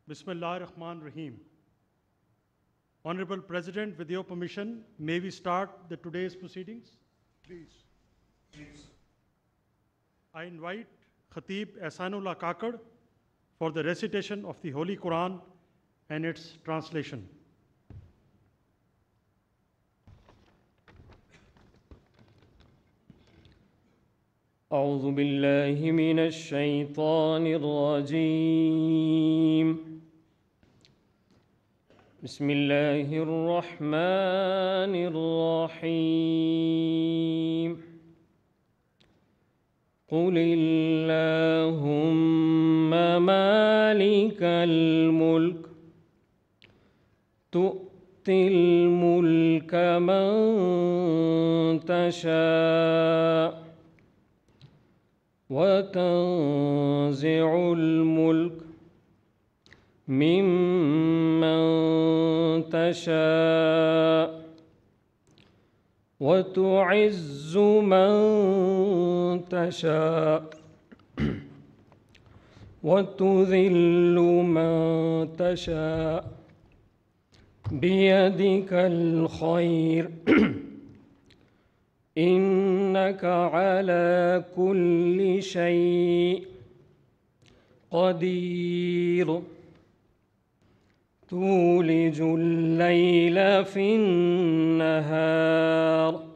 Bismillah ar-Rahman ar-Rahim. Honorable President, with your permission, may we start today's proceedings? Please. I invite Khatib Ehsanullah Kakad for the recitation of the Holy Quran and its translation. أعوذ بالله من الشيطان الرجيم بسم الله الرحمن الرحيم قل اللهم مالك الملك تؤتي الملك من تشاء وتنزع الملك ممن تشاء وتعز من تشاء وتذل من تشاء بيدك الخير إنك على كل شيء قدير تولج الليل في النهار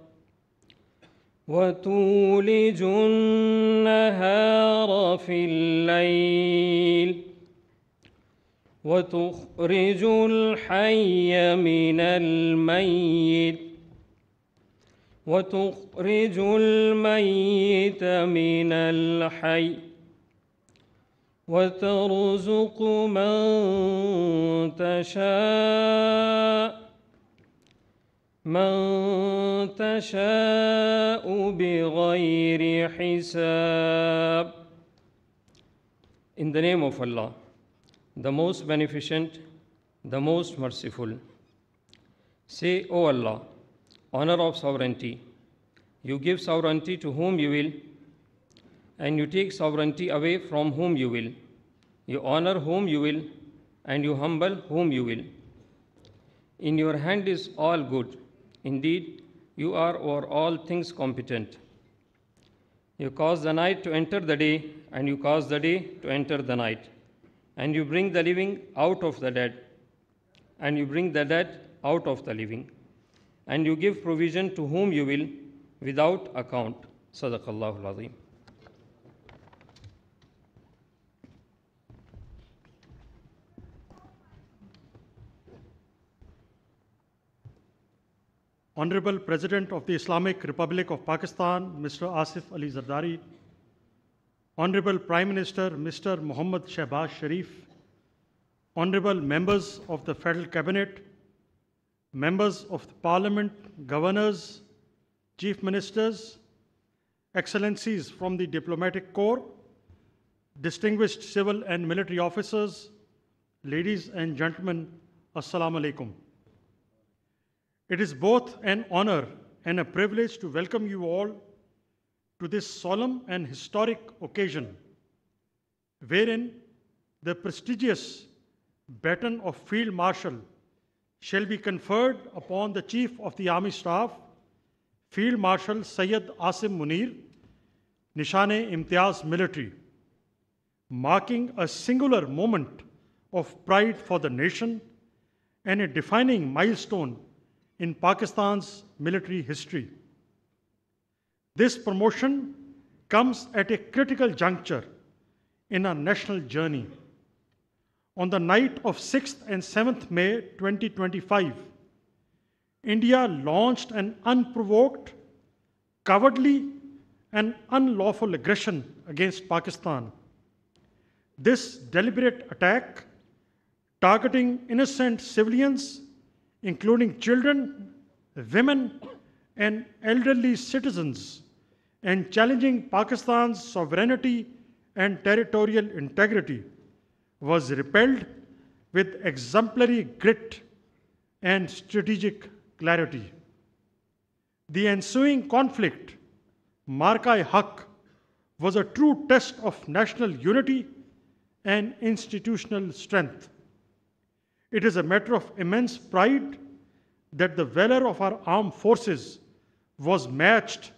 وتولج النهار في الليل وتخرج الحي من الميت وتخرج الميت من الحي وترزق من تشاء بغير حساب. In the name of Allah, the most beneficent, the most merciful. Say, O Allah, honor of sovereignty. You give sovereignty to whom you will, and you take sovereignty away from whom you will. You honor whom you will, and you humble whom you will. In your hand is all good. Indeed, you are over all things competent. You cause the night to enter the day, and you cause the day to enter the night. And you bring the living out of the dead, and you bring the dead out of the living. And you give provision to whom you will without account. Sadaqallahu al-Azim. Honorable President of the Islamic Republic of Pakistan, Mr. Asif Ali Zardari, Honorable Prime Minister, Mr. Muhammad Shehbaz Sharif, Honorable members of the Federal Cabinet, members of the Parliament, governors, chief ministers, excellencies from the diplomatic corps, distinguished civil and military officers, ladies and gentlemen, Assalamu alaikum. It is both an honor and a privilege to welcome you all to this solemn and historic occasion, wherein the prestigious Baton of Field Marshal shall be conferred upon the Chief of the Army Staff, Field Marshal Syed Asim Munir, Nishan-e-Imtiaz Military, marking a singular moment of pride for the nation and a defining milestone in Pakistan's military history. This promotion comes at a critical juncture in our national journey. On the night of 6th and 7th May 2025, India launched an unprovoked, cowardly, and unlawful aggression against Pakistan. This deliberate attack, targeting innocent civilians, including children, women, and elderly citizens, and challenging Pakistan's sovereignty and territorial integrity, was repelled with exemplary grit and strategic clarity. The ensuing conflict, Marka-e-Haq, was a true test of national unity and institutional strength. It is a matter of immense pride that the valor of our armed forces was matched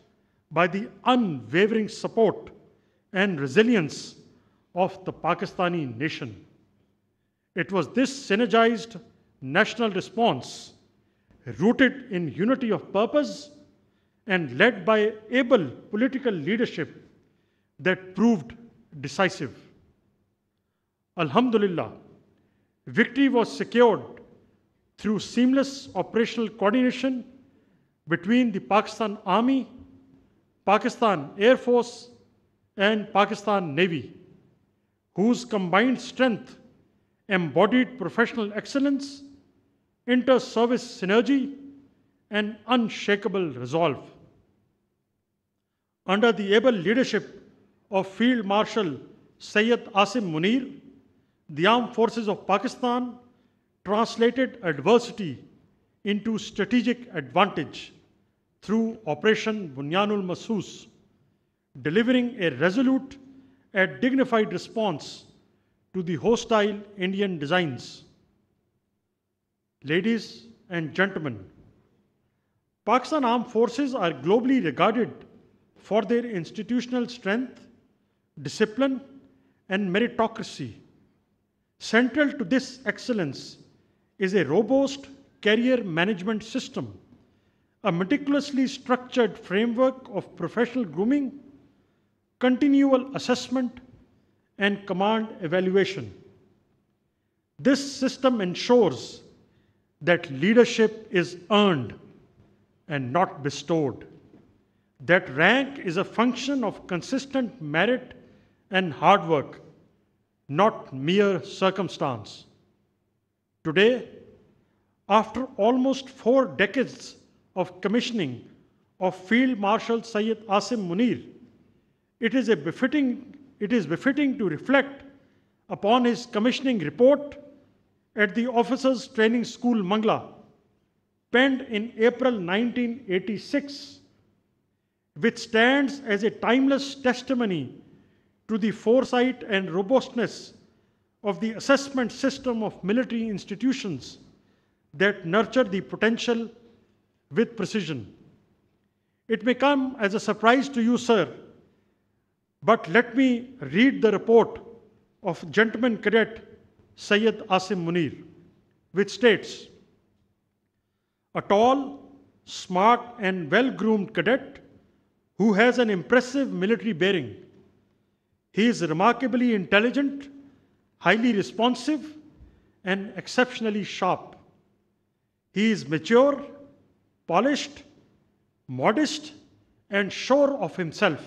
by the unwavering support and resilience of the Pakistani nation. It was this synergized national response, rooted in unity of purpose and led by able political leadership, that proved decisive. Alhamdulillah, victory was secured through seamless operational coordination between the Pakistan Army, Pakistan Air Force, and Pakistan Navy, whose combined strength embodied professional excellence, inter-service synergy, and unshakable resolve. Under the able leadership of Field Marshal Syed Asim Munir, the Armed Forces of Pakistan translated adversity into strategic advantage through Operation Bunyanul Masoos, delivering a resolute and dignified response to the hostile Indian designs. Ladies and gentlemen, Pakistan Armed Forces are globally regarded for their institutional strength, discipline, and meritocracy. Central to this excellence is a robust career management system, a meticulously structured framework of professional grooming, continual assessment, and command evaluation. This system ensures that leadership is earned and not bestowed, that rank is a function of consistent merit and hard work, not mere circumstance. Today, after almost 4 decades of commissioning of Field Marshal Syed Asim Munir, it is befitting to reflect upon his commissioning report at the Officers Training School, Mangla, penned in April 1986, which stands as a timeless testimony to the foresight and robustness of the assessment system of military institutions that nurture the potential with precision. It may come as a surprise to you, sir, but let me read the report of Gentleman Cadet Syed Asim Munir, which states, a tall, smart, and well-groomed cadet who has an impressive military bearing. He is remarkably intelligent, highly responsive, and exceptionally sharp. He is mature, polished, modest, and sure of himself.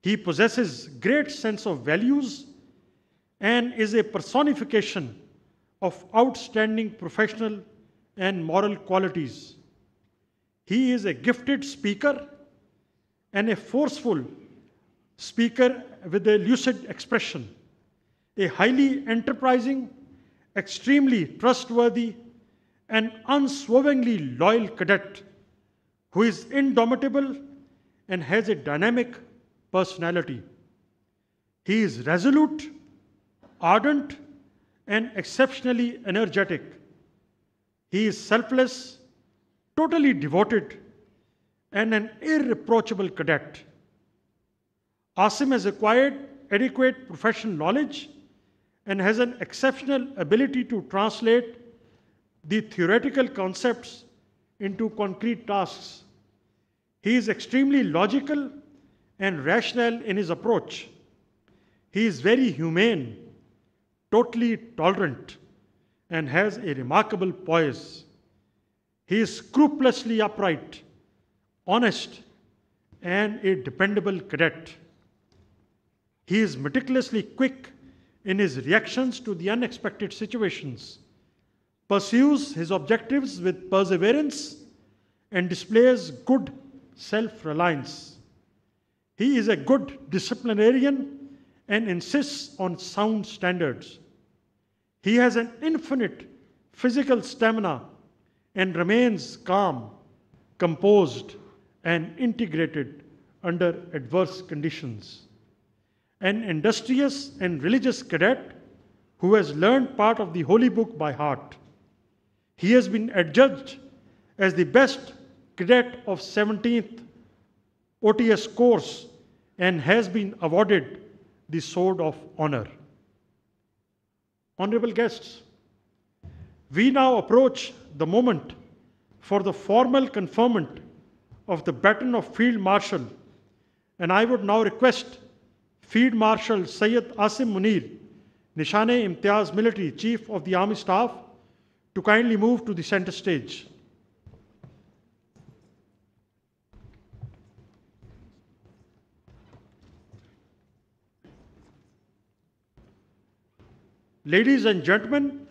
He possesses great sense of values and is a personification of outstanding professional and moral qualities. He is a gifted speaker and a forceful speaker with a lucid expression, a highly enterprising, extremely trustworthy, and unswervingly loyal cadet who is indomitable and has a dynamic personality. He is resolute, ardent, and exceptionally energetic. He is selfless, totally devoted, and an irreproachable cadet. Asim has acquired adequate professional knowledge and has an exceptional ability to translate the theoretical concepts into concrete tasks. He is extremely logical and rational in his approach. He is very humane, totally tolerant, and has a remarkable poise. He is scrupulously upright, honest, and a dependable cadet. He is meticulously quick in his reactions to the unexpected situations, pursues his objectives with perseverance, and displays good self-reliance. He is a good disciplinarian and insists on sound standards. He has an infinite physical stamina and remains calm, composed, and integrated under adverse conditions. An industrious and religious cadet who has learned part of the Holy Book by heart. He has been adjudged as the best cadet of 17th OTS course and has been awarded the Sword of Honor. Honorable guests, we now approach the moment for the formal conferment of the Baton of Field Marshal, and I would now request Field Marshal Syed Asim Munir, Nishan-e-Imtiaz Military Chief of the Army Staff, to kindly move to the center stage. Ladies and gentlemen,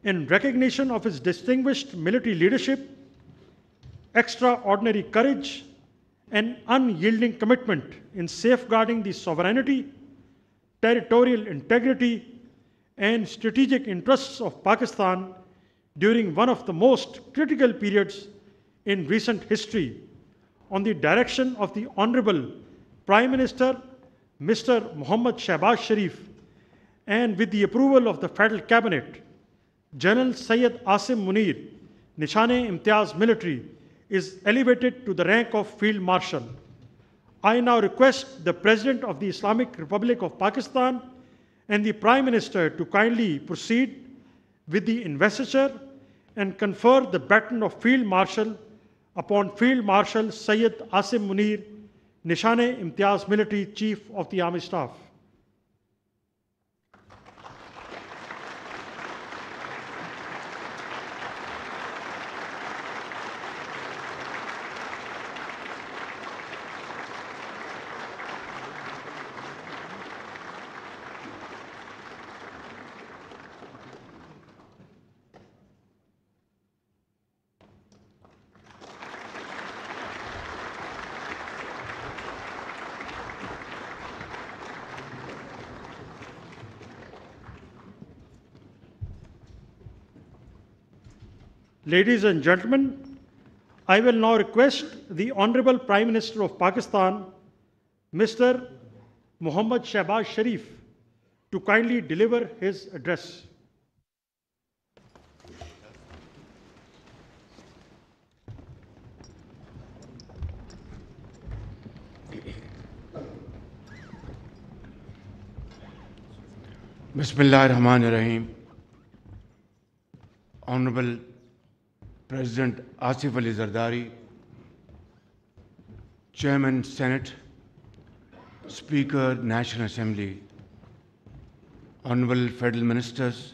in recognition of his distinguished military leadership, extraordinary courage, and unyielding commitment in safeguarding the sovereignty, territorial integrity, and strategic interests of Pakistan during one of the most critical periods in recent history, on the direction of the Honorable Prime Minister, Mr. Mohammad Shehbaz Sharif, and with the approval of the Federal Cabinet, General Syed Asim Munir, Nishan-e-Imtiaz Military, is elevated to the rank of Field Marshal. I now request the President of the Islamic Republic of Pakistan and the Prime Minister to kindly proceed with the investiture and confer the baton of Field Marshal upon Field Marshal Syed Asim Munir, Nishan-e-Imtiaz Military Chief of the Army Staff. Ladies and gentlemen, I will now request the Honorable Prime Minister of Pakistan, Mr. Mohammad Shehbaz Sharif, to kindly deliver his address. Bismillahirrahmanirrahim. Honorable President Asif Ali Zardari, Chairman Senate, Speaker National Assembly, Honorable Federal Ministers,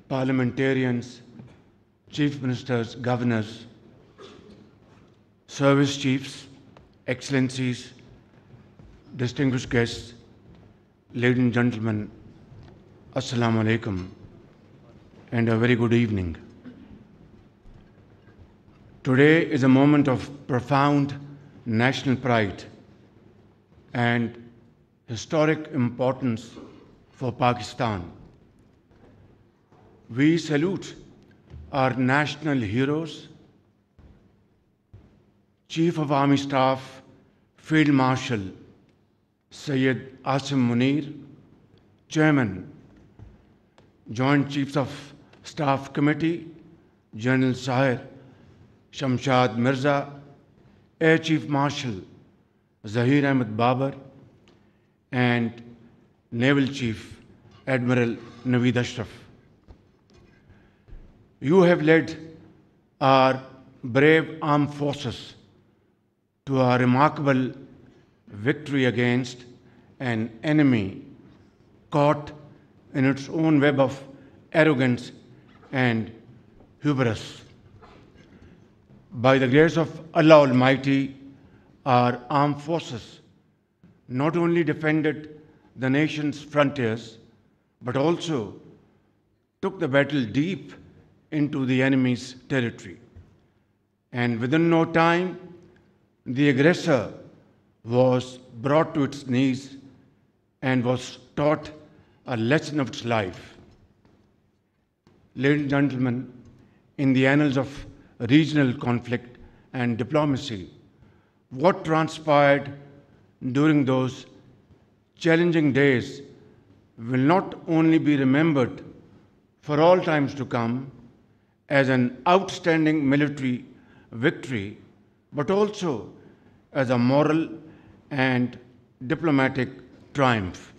Parliamentarians, Chief Ministers, Governors, Service Chiefs, Excellencies, distinguished guests, ladies and gentlemen, Assalamu alaikum, and a very good evening. Today is a moment of profound national pride and historic importance for Pakistan. We salute our national heroes, Chief of Army Staff, Field Marshal Syed Asim Munir, Chairman, Joint Chiefs of Staff Committee, General Sahir Shamshad Mirza, Air Chief Marshal Zahir Ahmed Babar, and Naval Chief Admiral Naveed Ashraf. You have led our brave armed forces to a remarkable victory against an enemy caught in its own web of arrogance and hubris. By the grace of Allah Almighty, our armed forces not only defended the nation's frontiers, but also took the battle deep into the enemy's territory. And within no time, the aggressor was brought to its knees and was taught a lesson of its life. Ladies and gentlemen, in the annals of regional conflict and diplomacy, what transpired during those challenging days will not only be remembered for all times to come as an outstanding military victory, but also as a moral and diplomatic triumph.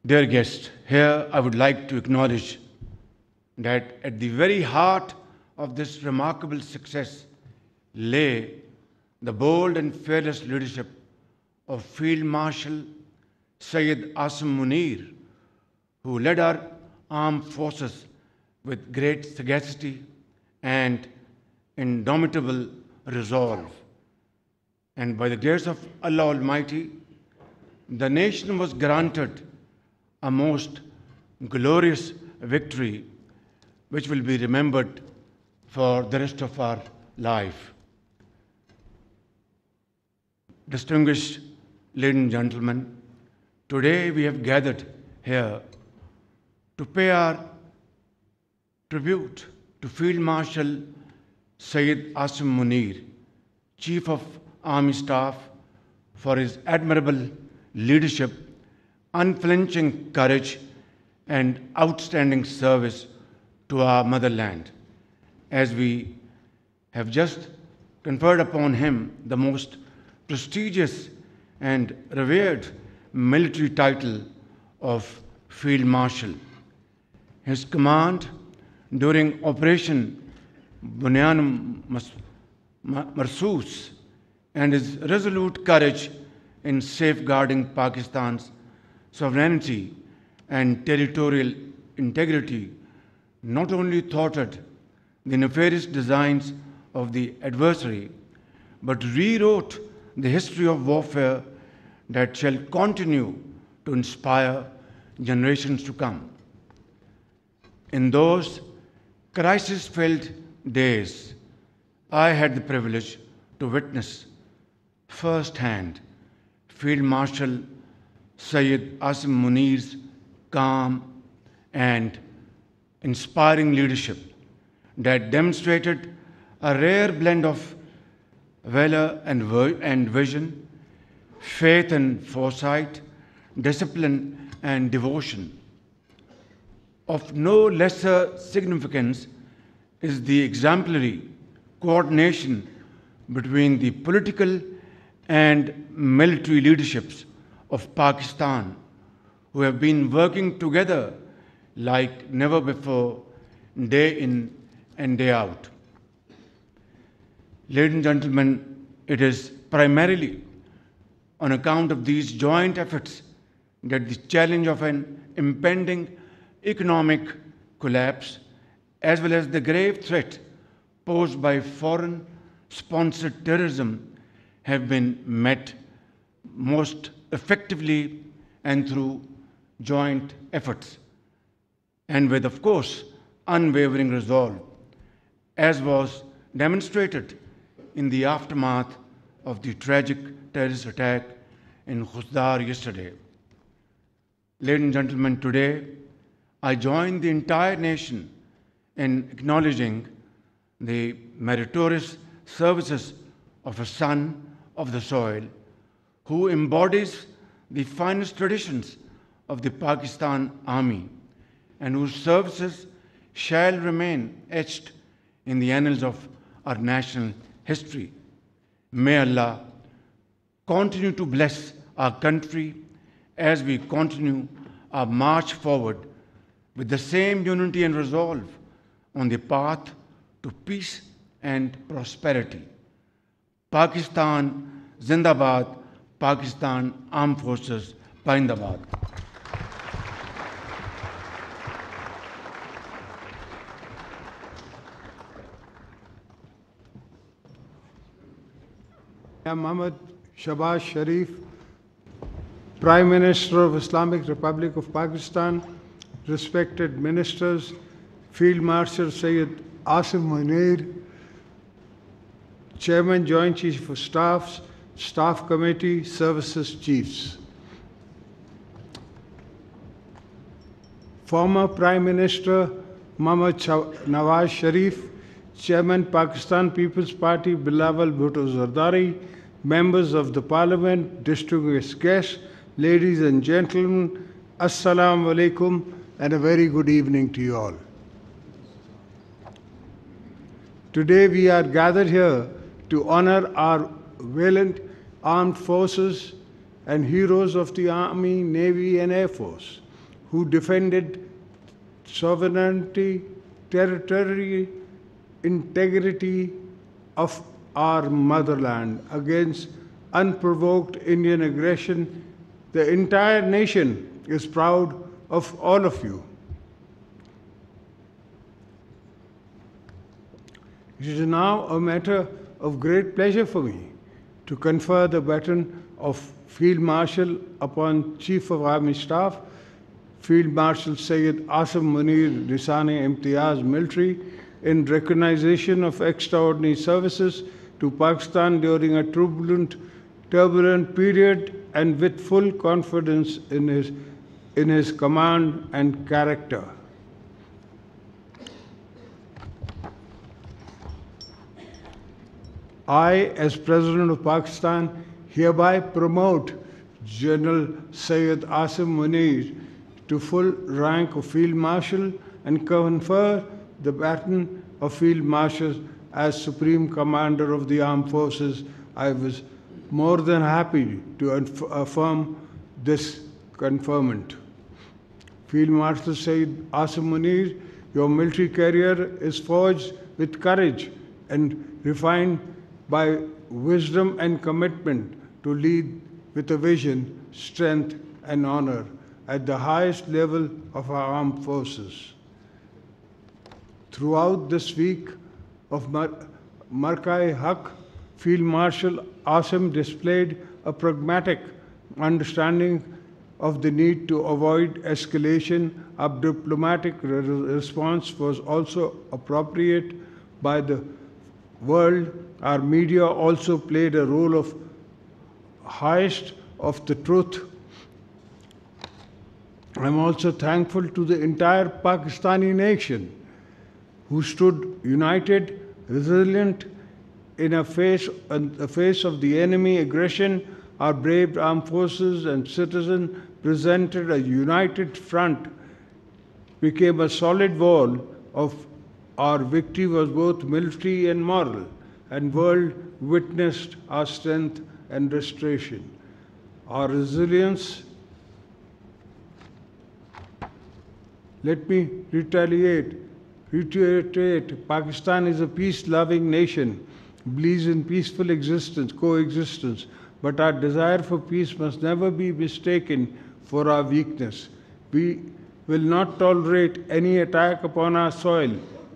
Dear guests, here I would like to acknowledge that at the very heart of this remarkable success lay the bold and fearless leadership of Field Marshal Syed Asim Munir, who led our armed forces with great sagacity and indomitable resolve. And by the grace of Allah Almighty, the nation was granted a most glorious victory which will be remembered for the rest of our life. Distinguished ladies and gentlemen, today we have gathered here to pay our tribute to Field Marshal Syed Asim Munir, Chief of Army Staff, for his admirable leadership, unflinching courage, and outstanding service to our motherland, as we have just conferred upon him the most prestigious and revered military title of Field Marshal. His command during Operation Bunyan Marsoos and his resolute courage in safeguarding Pakistan's sovereignty and territorial integrity not only thwarted the nefarious designs of the adversary, but rewrote the history of warfare that shall continue to inspire generations to come. In those crisis-filled days, I had the privilege to witness firsthand Field Marshal Syed Asim Munir's calm and inspiring leadership that demonstrated a rare blend of valor and vision, faith and foresight, discipline and devotion. Of no lesser significance is the exemplary coordination between the political and military leaderships of Pakistan, who have been working together like never before, day in and day out. Ladies and gentlemen, it is primarily on account of these joint efforts that the challenge of an impending economic collapse, as well as the grave threat posed by foreign-sponsored terrorism, have been met most effectively and through joint efforts, and with, of course, unwavering resolve, as was demonstrated in the aftermath of the tragic terrorist attack in Khusdar yesterday. Ladies and gentlemen, today I join the entire nation in acknowledging the meritorious services of a son of the soil who embodies the finest traditions of the Pakistan Army and whose services shall remain etched in the annals of our national history. May Allah continue to bless our country as we continue our march forward with the same unity and resolve on the path to peace and prosperity. Pakistan Zindabad, Pakistan Armed Forces Paindabad. Muhammad Shahbaz Sharif, Prime Minister of Islamic Republic of Pakistan, respected ministers, Field Marshal Syed Asim Munir, Chairman Joint Chief of Staffs, Staff Committee, Services Chiefs. Former Prime Minister Muhammad Nawaz Sharif, Chairman Pakistan People's Party Bilawal Bhutto Zardari, members of the Parliament, distinguished guests, ladies and gentlemen, Assalamu alaikum and a very good evening to you all. Today we are gathered here to honor our valiant armed forces and heroes of the Army, Navy and Air Force who defended sovereignty, territory, integrity of our motherland against unprovoked Indian aggression. The entire nation is proud of all of you. It is now a matter of great pleasure for me to confer the baton of Field Marshal upon Chief of Army Staff, Field Marshal Syed Asim Munir Nisane-e-Imtiyaz Military, in recognition of extraordinary services to Pakistan during a turbulent period and with full confidence in his command and character. I, as President of Pakistan, hereby promote General Syed Asim Munir to full rank of Field Marshal and confer the baton of Field Marshal as Supreme Commander of the Armed Forces. I was more than happy to affirm this conferment. Field Marshal Syed Asim Munir, your military career is forged with courage and refined by wisdom and commitment to lead with a vision, strength, and honor at the highest level of our armed forces. Throughout this week of Markai-Haq, Field Marshal Asim displayed a pragmatic understanding of the need to avoid escalation. A diplomatic response was also appropriate by the world. Our media also played a role of highest of the truth. I'm also thankful to the entire Pakistani nation who stood united, resilient in the face of the enemy aggression. Our brave armed forces and citizens presented a united front, became a solid wall of our victory was both military and moral, and world witnessed our strength and restoration. Our resilience. Let me reiterate, Pakistan is a peace-loving nation, believes in peaceful coexistence, but our desire for peace must never be mistaken for our weakness. We will not tolerate any attack upon our soil.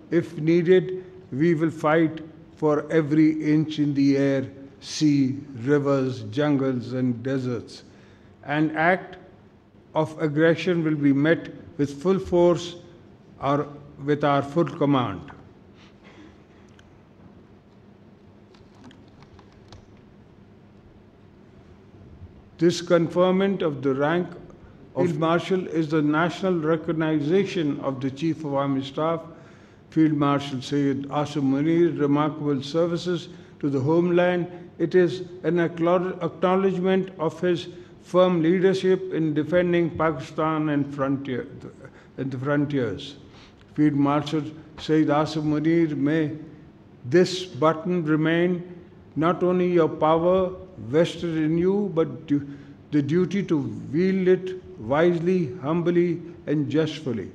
If needed, we will fight for every inch in the air, sea, rivers, jungles, and deserts. An act of aggression will be met with full force or with our full command. This conferment of the rank of Field Marshal is the national recognition of the Chief of Army Staff, Field Marshal Syed Asim Munir's remarkable services to the homeland. It is an acknowledgement of his firm leadership in defending Pakistan and the frontiers. Field Marshal Syed Asim Munir, may this baton remain not only your power vested in you, but the duty to wield it wisely, humbly, and justly.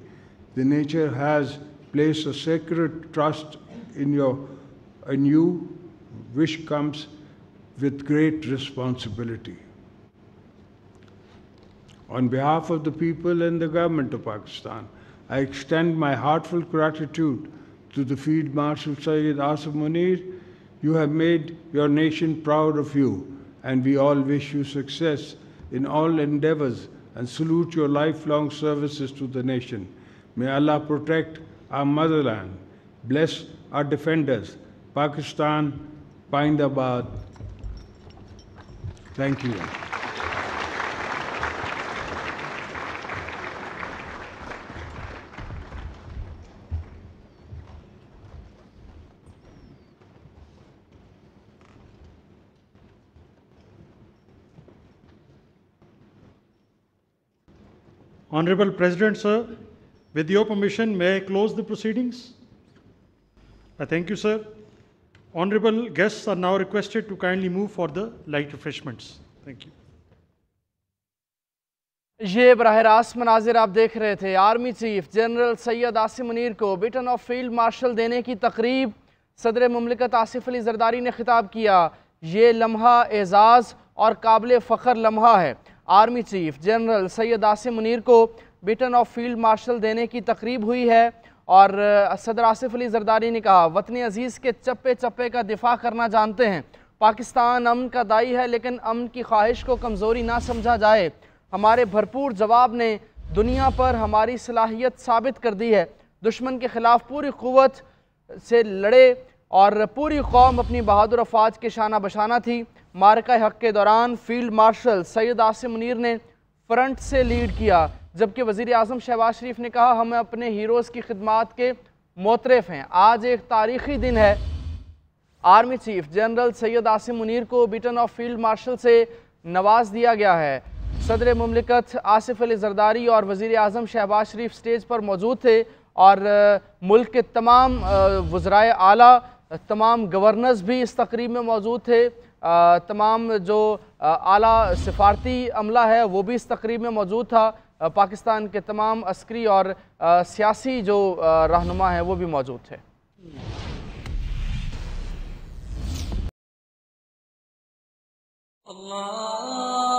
The nature has placed a sacred trust in you, which comes with great responsibility. On behalf of the people and the government of Pakistan, I extend my heartfelt gratitude to the Field Marshal Syed Asim Munir. You have made your nation proud of you, and we all wish you success in all endeavors and salute your lifelong services to the nation. May Allah protect our motherland, bless our defenders, Pakistan, Pindabad. Thank you. Honorable President, sir, with your permission, may I close the proceedings? I thank you, sir. Honorable guests are now requested to kindly move for the light refreshments. Thank you. یہ براہ راست مناظر آپ دیکھ رہے تھے army chief general سید آصم منیر کو beaten of field marshal دینے کی تقریب صدر مملکت آصف علی زرداری نے خطاب کیا. یہ لمحہ اعزاز اور قابل فخر لمحہ ہے. آرمی چیف جنرل سید آصم منیر کو بیٹن آف فیلڈ مارشل دینے کی تقریب ہوئی ہے اور صدر آصف علی زرداری نے کہا وطن عزیز کے چپے چپے کا دفاع کرنا جانتے ہیں. پاکستان امن کا دائی ہے لیکن امن کی خواہش کو کمزوری نہ سمجھا جائے. ہمارے بھرپور جواب نے دنیا پر ہماری صلاحیت ثابت کر دی ہے. دشمن کے خلاف پوری قوت سے لڑے اور پوری قوم اپنی بہادر افواج کے شانہ بشانہ تھی. معرکہ حق کے دوران فیلڈ مارشل سید آصم منیر نے فرنٹ سے لیڈ کیا جبکہ وزیر اعظم شہباز شریف نے کہا ہم اپنے ہیروز کی خدمات کے معترف ہیں. آج ایک تاریخی دن ہے. آرمی چیف جنرل سید آصم منیر کو بیٹن آف فیلڈ مارشل سے نواز دیا گیا ہے. صدر مملکت آصف علی زرداری اور وزیر اعظم شہباز شریف سٹیج پر موجود تھے اور ملک کے تمام وزرائے اعلیٰ تمام گورنرز بھی اس تقریب میں موجود تھے. تمام جو اعلیٰ سفارتی عملہ ہے وہ بھی اس تقریب میں موجود تھا. پاکستان کے تمام عسکری اور سیاسی جو رہنما ہیں وہ بھی موجود تھے. اللہ